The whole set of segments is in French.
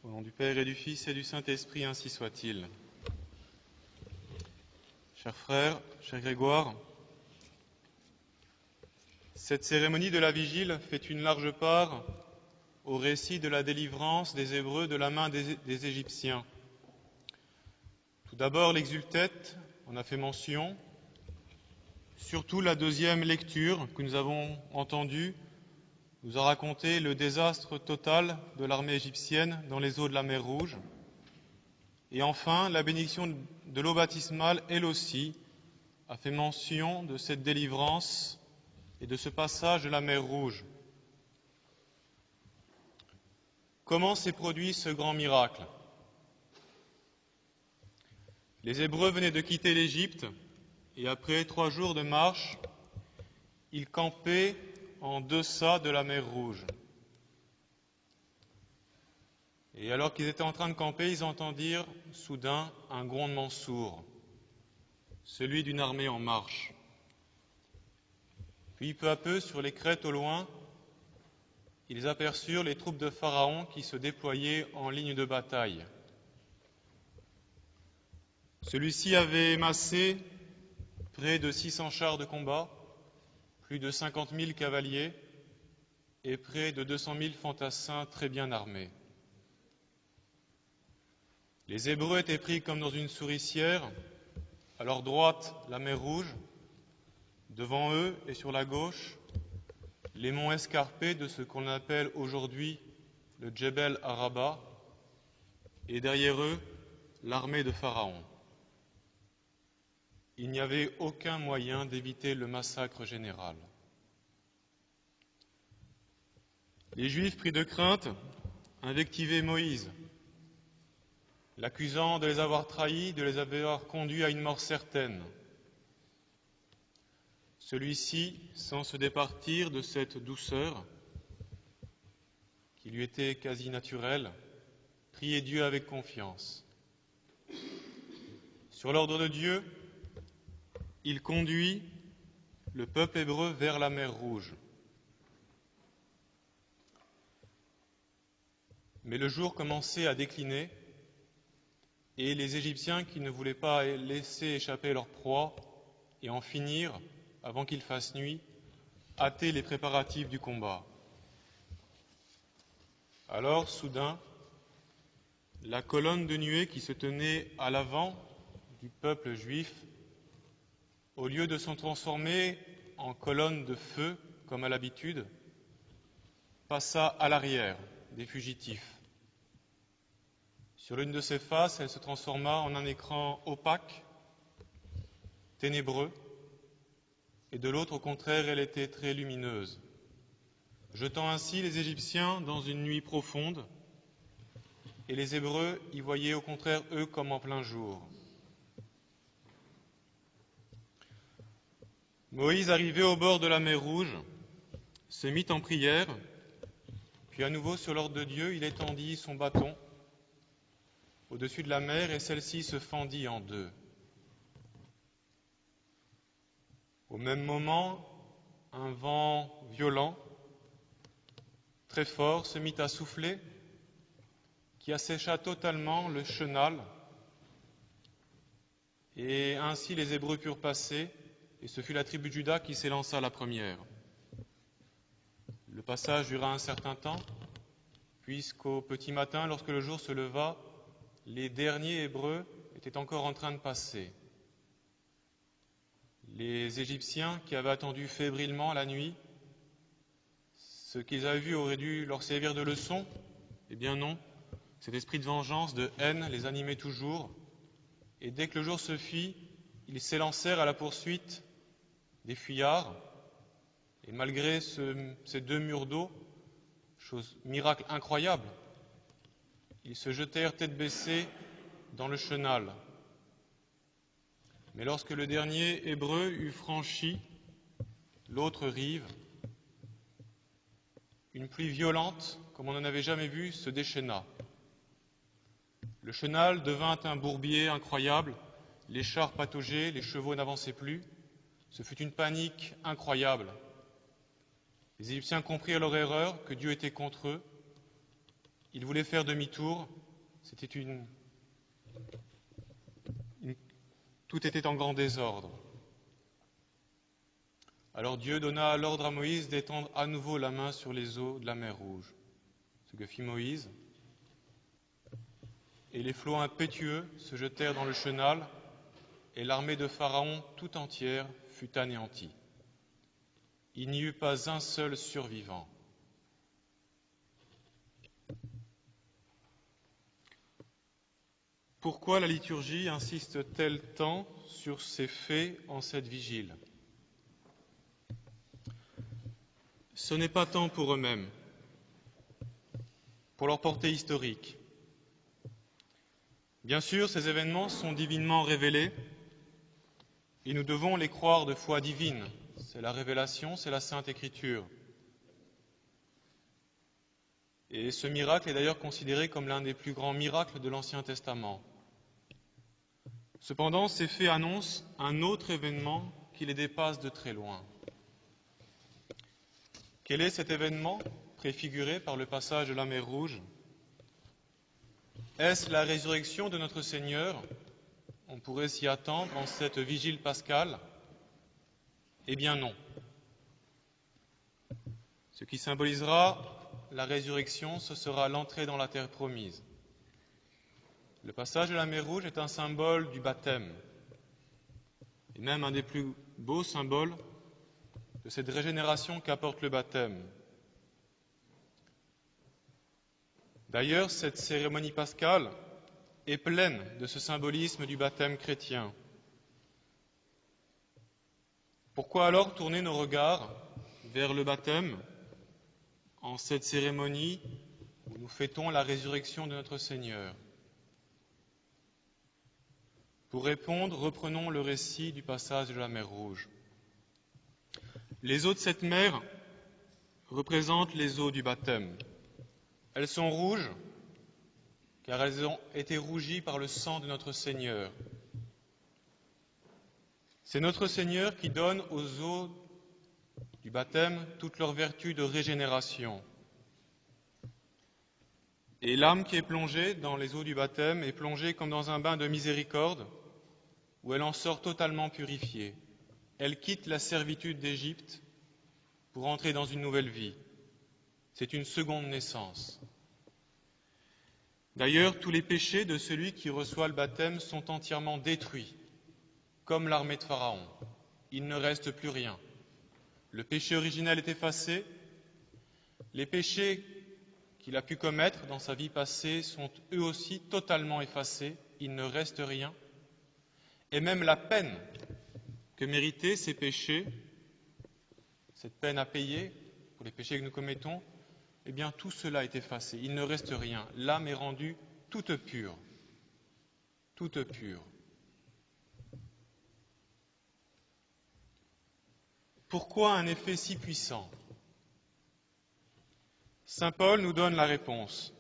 Au nom du Père et du Fils et du Saint-Esprit, ainsi soit-il. Chers frères, cher Grégoire, cette cérémonie de la Vigile fait une large part au récit de la délivrance des Hébreux de la main des Égyptiens. Tout d'abord, l'exultète en a fait mention. Surtout, la deuxième lecture que nous avons entendue nous a raconté le désastre total de l'armée égyptienne dans les eaux de la mer Rouge. Et enfin, la bénédiction de l'eau baptismale, elle aussi, a fait mention de cette délivrance et de ce passage de la mer Rouge. Comment s'est produit ce grand miracle ? Les Hébreux venaient de quitter l'Égypte et après 3 jours de marche, ils campaient en deçà de la mer Rouge. Et alors qu'ils étaient en train de camper, ils entendirent soudain un grondement sourd, celui d'une armée en marche. Puis peu à peu, sur les crêtes au loin, ils aperçurent les troupes de Pharaon qui se déployaient en ligne de bataille. Celui-ci avait massé près de 600 chars de combat, plus de 50 000 cavaliers et près de 200 000 fantassins très bien armés. Les Hébreux étaient pris comme dans une souricière, à leur droite la mer Rouge, devant eux et sur la gauche, les monts escarpés de ce qu'on appelle aujourd'hui le Djebel Araba, et derrière eux, l'armée de Pharaon. Il n'y avait aucun moyen d'éviter le massacre général. Les Juifs, pris de crainte, invectivaient Moïse, l'accusant de les avoir trahis, de les avoir conduits à une mort certaine. Celui-ci, sans se départir de cette douceur qui lui était quasi naturelle, priait Dieu avec confiance. Sur l'ordre de Dieu, il conduit le peuple hébreu vers la mer Rouge. Mais le jour commençait à décliner et les Égyptiens qui ne voulaient pas laisser échapper leur proie et en finir avant qu'il fasse nuit, hâtaient les préparatifs du combat. Alors, soudain, la colonne de nuée qui se tenait à l'avant du peuple juif, au lieu de se transformer en colonne de feu, comme à l'habitude, passa à l'arrière des fugitifs. Sur l'une de ses faces, elle se transforma en un écran opaque, ténébreux, et de l'autre, au contraire, elle était très lumineuse, jetant ainsi les Égyptiens dans une nuit profonde, et les Hébreux y voyaient au contraire eux comme en plein jour. Moïse, arrivé au bord de la mer Rouge, se mit en prière, puis à nouveau sur l'ordre de Dieu, il étendit son bâton au-dessus de la mer et celle-ci se fendit en deux. Au même moment, un vent violent, très fort, se mit à souffler, qui assécha totalement le chenal, et ainsi les Hébreux purent passer, et ce fut la tribu de Juda qui s'élança la première. Le passage dura un certain temps, puisqu'au petit matin, lorsque le jour se leva, les derniers Hébreux étaient encore en train de passer. Les Égyptiens qui avaient attendu fébrilement la nuit, ce qu'ils avaient vu aurait dû leur servir de leçon. Eh bien non, cet esprit de vengeance, de haine les animait toujours, et dès que le jour se fit, ils s'élancèrent à la poursuite des fuyards, et malgré ces 2 murs d'eau, miracle incroyable, ils se jetèrent tête baissée dans le chenal. Mais lorsque le dernier Hébreu eut franchi l'autre rive, une pluie violente, comme on n'en avait jamais vu, se déchaîna. Le chenal devint un bourbier incroyable, les chars pataugeaient, les chevaux n'avançaient plus. Ce fut une panique incroyable. Les Égyptiens comprirent leur erreur, que Dieu était contre eux. il voulait faire demi-tour, tout était en grand désordre. Alors Dieu donna l'ordre à Moïse d'étendre à nouveau la main sur les eaux de la mer Rouge. Ce que fit Moïse. Et les flots impétueux se jetèrent dans le chenal, et l'armée de Pharaon tout entière fut anéantie. Il n'y eut pas un seul survivant. Pourquoi la liturgie insiste-t-elle tant sur ces faits en cette vigile ? Ce n'est pas tant pour eux-mêmes, pour leur portée historique. Bien sûr, ces événements sont divinement révélés et nous devons les croire de foi divine. C'est la révélation, c'est la Sainte Écriture. Et ce miracle est d'ailleurs considéré comme l'un des plus grands miracles de l'Ancien Testament. Cependant, ces faits annoncent un autre événement qui les dépasse de très loin. Quel est cet événement préfiguré par le passage de la mer Rouge ? Est-ce la résurrection de notre Seigneur ? On pourrait s'y attendre en cette vigile pascale. Eh bien non. Ce qui symbolisera la résurrection, ce sera l'entrée dans la terre promise. Le passage de la mer Rouge est un symbole du baptême, et même un des plus beaux symboles de cette régénération qu'apporte le baptême. D'ailleurs, cette cérémonie pascale est pleine de ce symbolisme du baptême chrétien. Pourquoi alors tourner nos regards vers le baptême en cette cérémonie où nous fêtons la résurrection de notre Seigneur ? Pour répondre, reprenons le récit du passage de la mer Rouge. Les eaux de cette mer représentent les eaux du baptême. Elles sont rouges car elles ont été rougies par le sang de notre Seigneur. C'est notre Seigneur qui donne aux eaux du baptême toute leur vertu de régénération. Et l'âme qui est plongée dans les eaux du baptême est plongée comme dans un bain de miséricorde où elle en sort totalement purifiée. Elle quitte la servitude d'Égypte pour entrer dans une nouvelle vie. C'est une seconde naissance. D'ailleurs, tous les péchés de celui qui reçoit le baptême sont entièrement détruits, comme l'armée de Pharaon. Il ne reste plus rien. Le péché originel est effacé. Les péchés qu'il a pu commettre dans sa vie passée sont eux aussi totalement effacés. Il ne reste rien. Et même la peine que méritaient ces péchés, cette peine à payer pour les péchés que nous commettons, eh bien tout cela est effacé. Il ne reste rien. L'âme est rendue toute pure. Toute pure. Pourquoi un effet si puissant ? Saint Paul nous donne la réponse.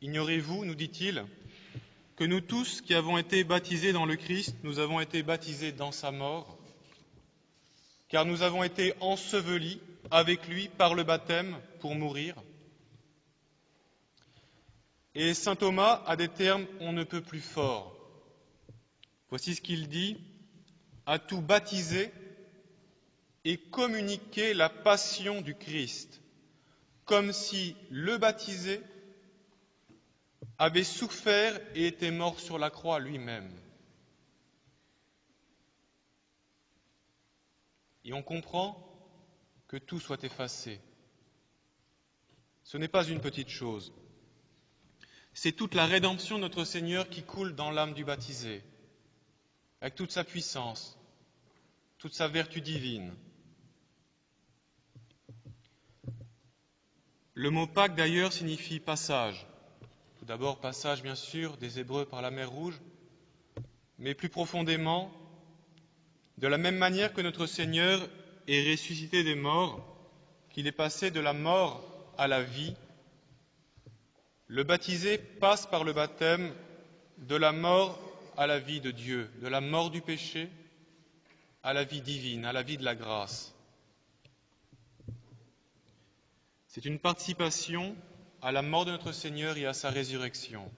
Ignorez-vous, nous dit-il, que nous tous qui avons été baptisés dans le Christ, nous avons été baptisés dans sa mort, car nous avons été ensevelis avec lui par le baptême pour mourir. Et saint Thomas a des termes on ne peut plus forts. Voici ce qu'il dit, à tout baptiser et communiquer la passion du Christ, comme si le baptisé avait souffert et était mort sur la croix lui-même. Et on comprend que tout soit effacé. Ce n'est pas une petite chose. C'est toute la rédemption de notre Seigneur qui coule dans l'âme du baptisé, avec toute sa puissance, toute sa vertu divine. Le mot Pâques, d'ailleurs, signifie passage. Tout d'abord, passage, bien sûr, des Hébreux par la mer Rouge, mais plus profondément, de la même manière que notre Seigneur est ressuscité des morts, qu'il est passé de la mort à la vie, le baptisé passe par le baptême de la mort à la vie de Dieu, de la mort du péché à la vie divine, à la vie de la grâce. C'est une participation à la mort de notre Seigneur et à sa résurrection.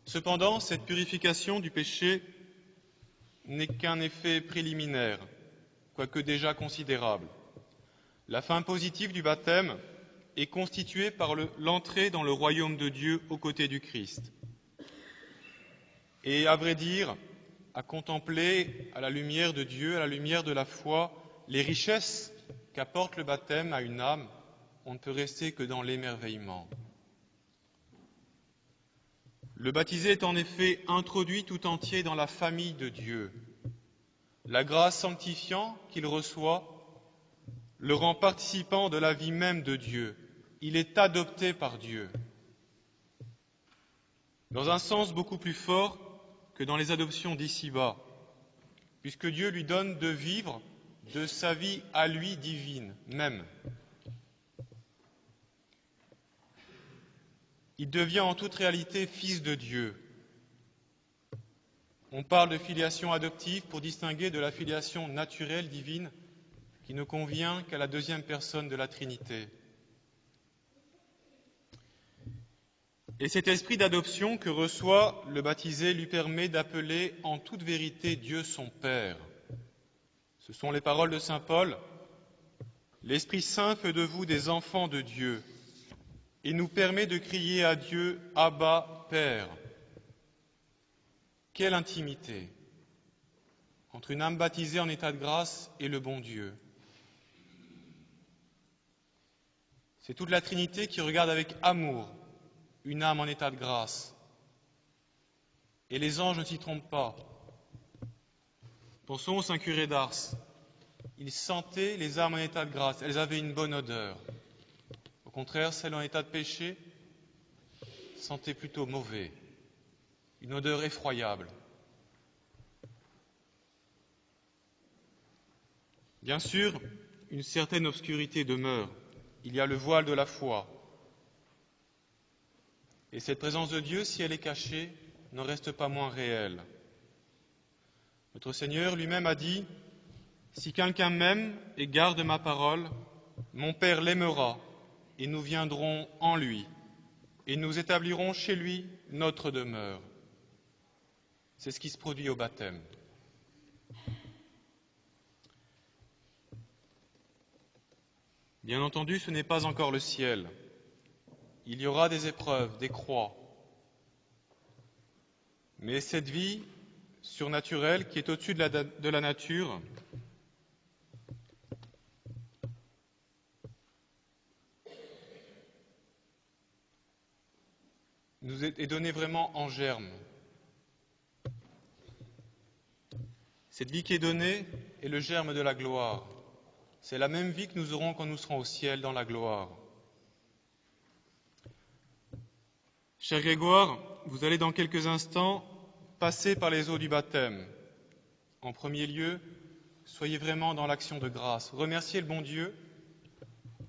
Cependant, cette purification du péché n'est qu'un effet préliminaire, quoique déjà considérable. La fin positive du baptême est constituée par l'entrée dans le royaume de Dieu aux côtés du Christ. Et à vrai dire, à contempler à la lumière de Dieu, à la lumière de la foi, les richesses qu'apporte le baptême à une âme, on ne peut rester que dans l'émerveillement. Le baptisé est en effet introduit tout entier dans la famille de Dieu. La grâce sanctifiante qu'il reçoit le rend participant de la vie même de Dieu. Il est adopté par Dieu. Dans un sens beaucoup plus fort que dans les adoptions d'ici-bas, puisque Dieu lui donne de vivre de sa vie à lui divine même. Il devient en toute réalité fils de Dieu. On parle de filiation adoptive pour distinguer de la filiation naturelle divine qui ne convient qu'à la deuxième personne de la Trinité. Et cet esprit d'adoption que reçoit le baptisé lui permet d'appeler en toute vérité Dieu son Père. Ce sont les paroles de saint Paul. L'Esprit Saint fait de vous des enfants de Dieu et nous permet de crier à Dieu « Abba, Père ». Quelle intimité entre une âme baptisée en état de grâce et le bon Dieu. C'est toute la Trinité qui regarde avec amour une âme en état de grâce. Et les anges ne s'y trompent pas. Pensons au Saint Curé d'Ars. Il sentait les âmes en état de grâce. Elles avaient une bonne odeur. Au contraire, celles en état de péché sentaient plutôt mauvais. Une odeur effroyable. Bien sûr, une certaine obscurité demeure. Il y a le voile de la foi. Et cette présence de Dieu, si elle est cachée, n'en reste pas moins réelle. Notre Seigneur lui-même a dit « Si quelqu'un m'aime et garde ma parole, mon Père l'aimera, et nous viendrons en lui, et nous établirons chez lui notre demeure. » C'est ce qui se produit au baptême. Bien entendu, ce n'est pas encore le ciel. Il y aura des épreuves, des croix. Mais cette vie surnaturelle qui est au-dessus de la nature nous est donnée vraiment en germe. Cette vie qui est donnée est le germe de la gloire. C'est la même vie que nous aurons quand nous serons au ciel dans la gloire. Cher Grégoire, vous allez dans quelques instants passer par les eaux du baptême. En premier lieu, soyez vraiment dans l'action de grâce. Remerciez le bon Dieu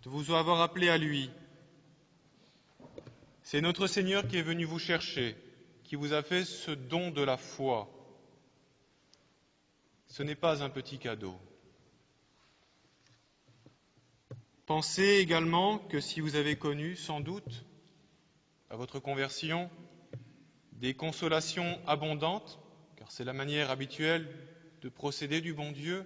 de vous avoir appelé à lui. C'est notre Seigneur qui est venu vous chercher, qui vous a fait ce don de la foi. Ce n'est pas un petit cadeau. Pensez également que si vous avez connu, sans doute, à votre conversion, des consolations abondantes, car c'est la manière habituelle de procéder du bon Dieu,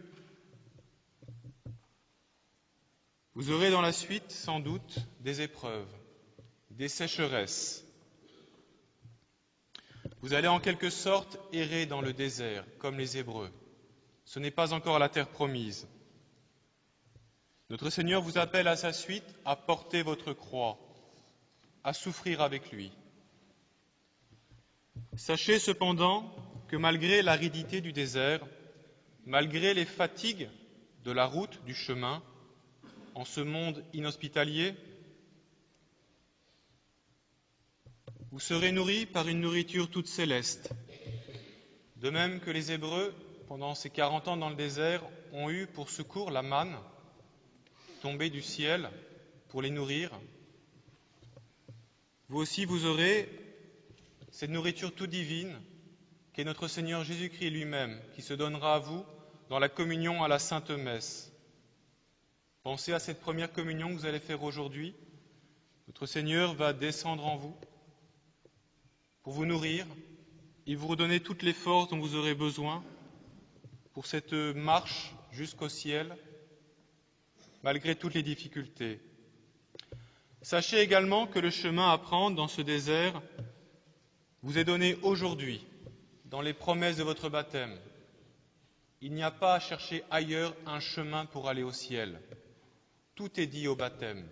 vous aurez dans la suite, sans doute, des épreuves, des sécheresses. Vous allez en quelque sorte errer dans le désert, comme les Hébreux. Ce n'est pas encore la terre promise. Notre Seigneur vous appelle à sa suite à porter votre croix, à souffrir avec lui. Sachez cependant que malgré l'aridité du désert, malgré les fatigues de la route, du chemin, en ce monde inhospitalier, vous serez nourris par une nourriture toute céleste. De même que les Hébreux, pendant ces 40 ans dans le désert, ont eu pour secours la manne tombée du ciel pour les nourrir, vous aussi vous aurez cette nourriture toute divine qu'est notre Seigneur Jésus-Christ lui-même, qui se donnera à vous dans la communion à la Sainte Messe. Pensez à cette première communion que vous allez faire aujourd'hui. Notre Seigneur va descendre en vous pour vous nourrir et vous redonner toutes les forces dont vous aurez besoin pour cette marche jusqu'au ciel, malgré toutes les difficultés. Sachez également que le chemin à prendre dans ce désert vous est donné aujourd'hui, dans les promesses de votre baptême. Il n'y a pas à chercher ailleurs un chemin pour aller au ciel. Tout est dit au baptême.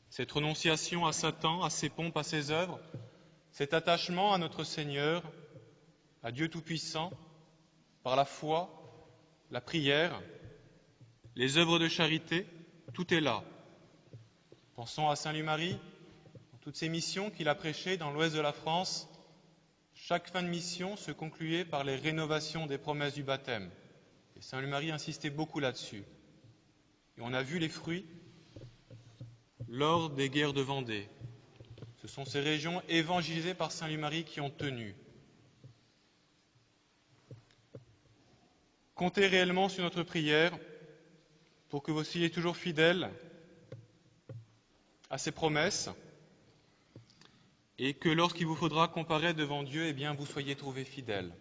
Cette renonciation à Satan, à ses pompes, à ses œuvres, cet attachement à notre Seigneur, à Dieu Tout-Puissant, par la foi, la prière, les œuvres de charité, tout est là. Pensons à Saint Louis-Marie, dans toutes ses missions qu'il a prêchées dans l'ouest de la France. Chaque fin de mission se concluait par les rénovations des promesses du baptême. Et Saint Louis-Marie insistait beaucoup là-dessus. Et on a vu les fruits lors des guerres de Vendée. Ce sont ces régions évangélisées par Saint Louis-Marie qui ont tenu. Comptez réellement sur notre prière pour que vous soyez toujours fidèles à ces promesses et que lorsqu'il vous faudra comparaître devant Dieu, eh bien, vous soyez trouvés fidèles.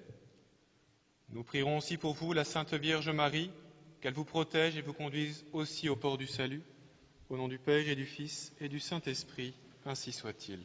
Nous prierons aussi pour vous, la Sainte Vierge Marie, qu'elle vous protège et vous conduise aussi au port du salut. Au nom du Père et du Fils et du Saint-Esprit, ainsi soit-il.